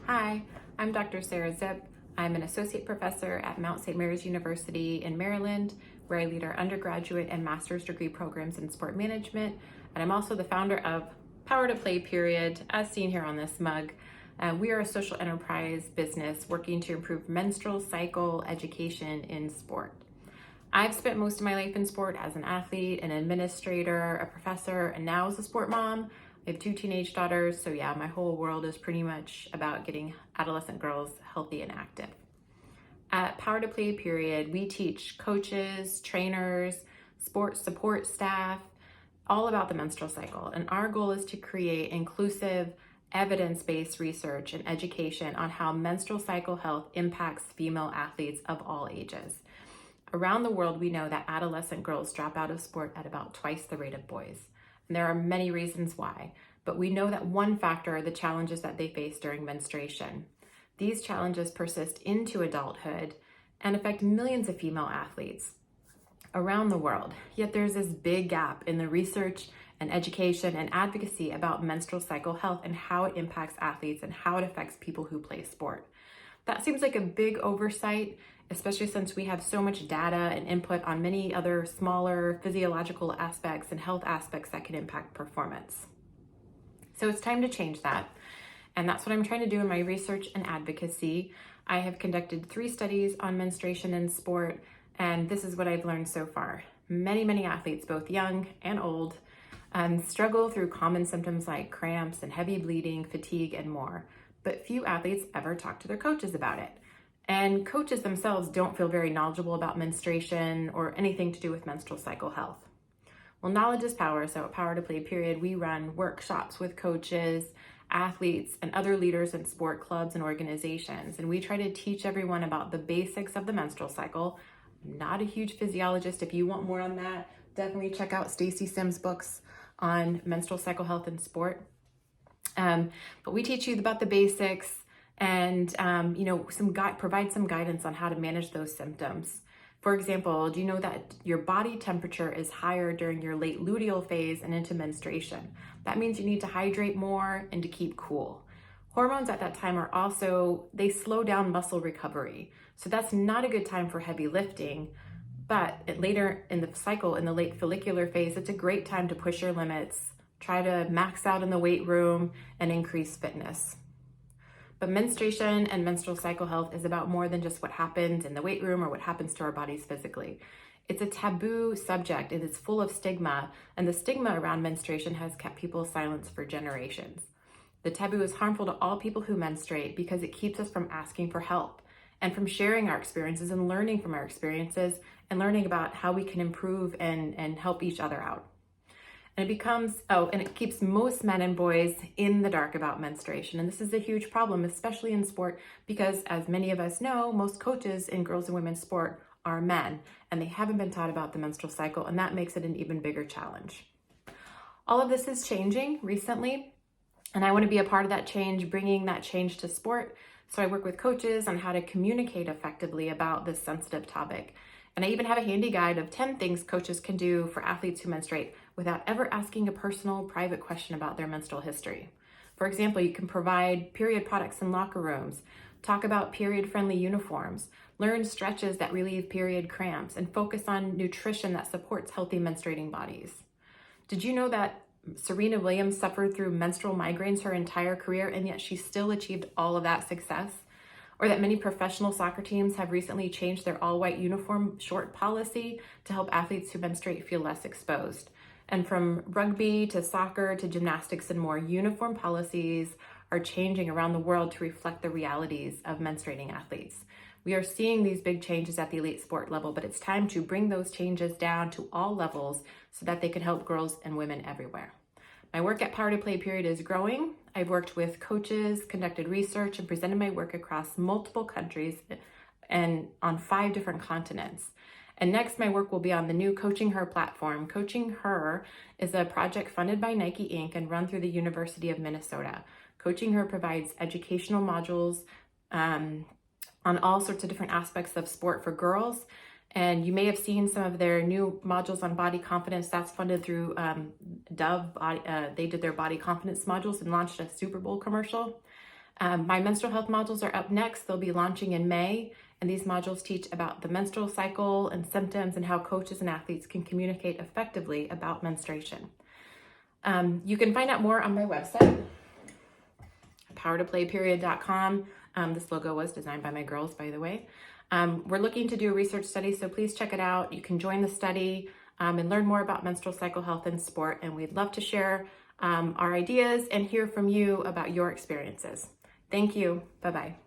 Hi, I'm Dr. Sarah Zipp. I'm an associate professor at Mount St. Mary's University in Maryland, where I lead our undergraduate and master's degree programs in sport management. And I'm also the founder of Power to Play Period, as seen here on this mug. We are a social enterprise business working to improve menstrual cycle education in sport. I've spent most of my life in sport as an athlete, an administrator, a professor, and now as a sport mom. I have two teenage daughters, so yeah, my whole world is pretty much about getting adolescent girls healthy and active. At Power to Play Period, we teach coaches, trainers, sports support staff, all about the menstrual cycle. And our goal is to create inclusive, evidence-based research and education on how menstrual cycle health impacts female athletes of all ages. Around the world, we know that adolescent girls drop out of sport at about twice the rate of boys. And there are many reasons why, but we know that one factor are the challenges that they face during menstruation. These challenges persist into adulthood and affect millions of female athletes around the world. Yet there's this big gap in the research and education and advocacy about menstrual cycle health and how it impacts athletes and how it affects people who play sport. That seems like a big oversight, especially since we have so much data and input on many other smaller physiological aspects and health aspects that can impact performance. So it's time to change that. And that's what I'm trying to do in my research and advocacy. I have conducted 3 studies on menstruation in sport, and this is what I've learned so far. Many athletes, both young and old, struggle through common symptoms like cramps and heavy bleeding, fatigue, and more. But few athletes ever talk to their coaches about it. And coaches themselves don't feel very knowledgeable about menstruation or anything to do with menstrual cycle health. Well, knowledge is power, so at Power to Play Period, we run workshops with coaches, athletes, and other leaders in sport clubs and organizations. And we try to teach everyone about the basics of the menstrual cycle. I'm not a huge physiologist. If you want more on that, definitely check out Stacy Sims' books on menstrual cycle health in sport. But we teach you about the basics and provide some guidance on how to manage those symptoms. For example, do you know that your body temperature is higher during your late luteal phase and into menstruation? That means you need to hydrate more and to keep cool. Hormones at that time they slow down muscle recovery. So that's not a good time for heavy lifting. But later in the cycle, in the late follicular phase, it's a great time to push your limits, try to max out in the weight room, and increase fitness. But menstruation and menstrual cycle health is about more than just what happens in the weight room or what happens to our bodies physically. It's a taboo subject and it's full of stigma, and the stigma around menstruation has kept people silent for generations. The taboo is harmful to all people who menstruate because it keeps us from asking for help and from sharing our experiences and learning from our experiences and learning about how we can improve and help each other out. And it keeps most men and boys in the dark about menstruation. And this is a huge problem, especially in sport, because as many of us know, most coaches in girls and women's sport are men, and they haven't been taught about the menstrual cycle, and that makes it an even bigger challenge. All of this is changing recently, and I want to be a part of that change, bringing that change to sport. So I work with coaches on how to communicate effectively about this sensitive topic. And I even have a handy guide of 10 things coaches can do for athletes who menstruate without ever asking a personal, private question about their menstrual history. For example, you can provide period products in locker rooms, talk about period-friendly uniforms, learn stretches that relieve period cramps, and focus on nutrition that supports healthy menstruating bodies. Did you know that Serena Williams suffered through menstrual migraines her entire career, and yet she still achieved all of that success? Or that many professional soccer teams have recently changed their all-white uniform short policy to help athletes who menstruate feel less exposed. And from rugby to soccer to gymnastics and more, uniform policies are changing around the world to reflect the realities of menstruating athletes. We are seeing these big changes at the elite sport level, but it's time to bring those changes down to all levels so that they can help girls and women everywhere. My work at Power to Play Period is growing. I've worked with coaches, conducted research, and presented my work across multiple countries and on 5 different continents. And next, my work will be on the new Coaching Her platform. Coaching Her is a project funded by Nike Inc. and run through the University of Minnesota. Coaching Her provides educational modules on all sorts of different aspects of sport for girls. And you may have seen some of their new modules on body confidence. That's funded through Dove. They did their body confidence modules and launched a Super Bowl commercial. My menstrual health modules are up next. They'll be launching in May, and these modules teach about the menstrual cycle and symptoms and how coaches and athletes can communicate effectively about menstruation. You can find out more on my website, powertoplayperiod.com. This logo was designed by my girls, by the way. We're looking to do a research study, so please check it out. You can join the study and learn more about menstrual cycle health in sport, and we'd love to share our ideas and hear from you about your experiences. Thank you. Bye-bye.